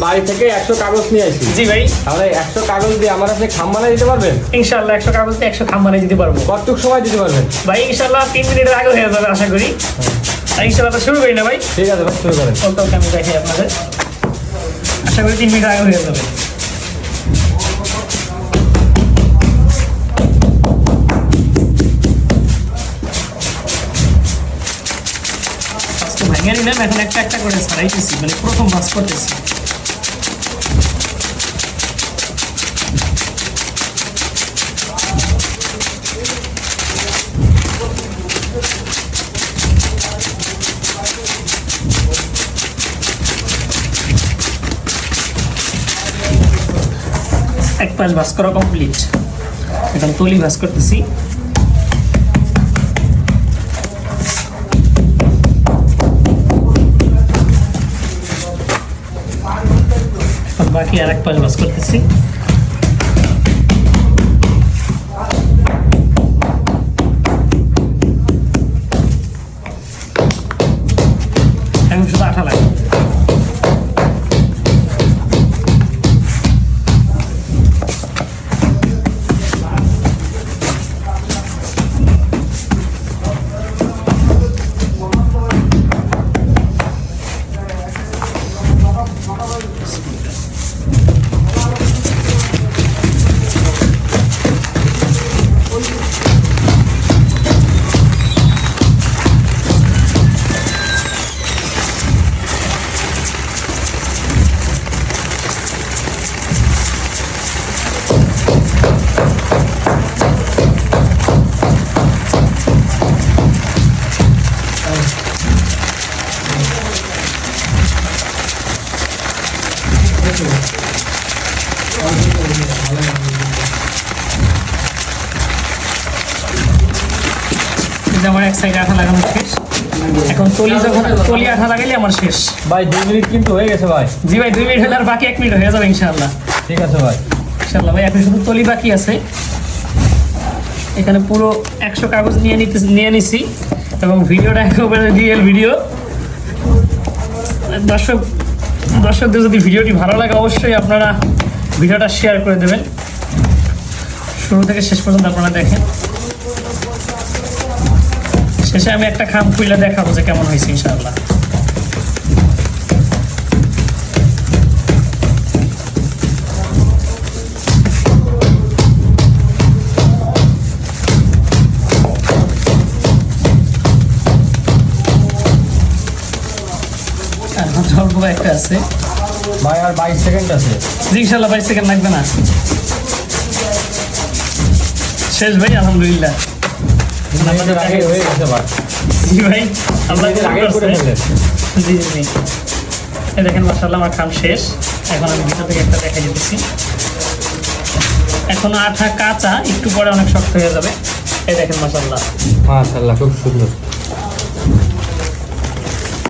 বাড়ি থেকে 100 কাগজ নিয়ে আসি। জি ভাই। তাহলে 100 কাগজ দিয়ে আমার কাছে খাম বানিয়ে দিতে পারবেন? ইনশাআল্লাহ 100 কাগজ দিয়ে 100 খাম বানিয়ে দিতে পারবো। কতটুক সময় দিতে পারবেন? ভাই ইনশাআল্লাহ 3 মিনিটের আগে হয়ে যাবে আশা করি। আর ইনশাআল্লাহ তো শুরু করি না ভাই? ঠিক আছে ভাই, শুরু করেন। ওকে আমি দেখাই আপনাদের। আশা করি 3 মিনিট আগে হয়ে যাবে। ভাঙে নিলাম, এখন একটা একটা করে ছাড়াইতেছি, মানে প্রথম ভাঁজ করতেছি। এক পাশ ভাঁজ করা কমপ্লিট, এখন তলি ভাঁজ করতেছি। বাকি আর এক পাশ ভাঁজ করতেছি। এখন শুধু আঠা লাগে। আমার এক সাইডে আঠা লাগানো শেষ, এখন তলি আঠা লাগাইলে আমার শেষ। ভাই 2 মিনিট কিন্তু হয়ে গেছে ভাই। জি ভাই 2 মিনিট হলে আর বাকি 1 মিনিট হয়ে যাবে ইনশাআল্লাহ। ঠিক আছে ভাই, ইনশাআল্লাহ ভাই। এখন শুধু তলি বাকি আছে। এখানে পুরো 100 কাগজ নিয়ে নিছি এবং ভিডিওটা একেবারে রিয়েল ভিডিও। দর্শকদের যদি ভিডিওটি ভালো লাগে অবশ্যই আপনারা ভিডিওটা শেয়ার করে দেবেন, শুরু থেকে শেষ পর্যন্ত আপনারা দেখেন। শেষে আমি একটা খাম খুলে দেখাবো যে কেমন হয়েছে ইনশাআল্লাহ। অল্প একটা আছে ভাই, আর 22 সেকেন্ড আছে। ইনশাআল্লাহ 22 সেকেন্ড লাগবে না। শেষ ভাই, আলহামদুলিল্লাহ। আপনাদের আগে হয়ে গেছে ভাই। জি ভাই, আপনাদের আগে করে ফেললেন। জি জি। এই দেখেন মাশাআল্লাহ আমার খাম শেষ। এখন আমি ভিতর থেকে একটা দেখাই দিতেছি। এখন আঠা কাঁচা, একটু পরে অনেক শক্ত হয়ে যাবে। এই দেখেন মাশাআল্লাহ। মাশাআল্লাহ, খুব সুন্দর।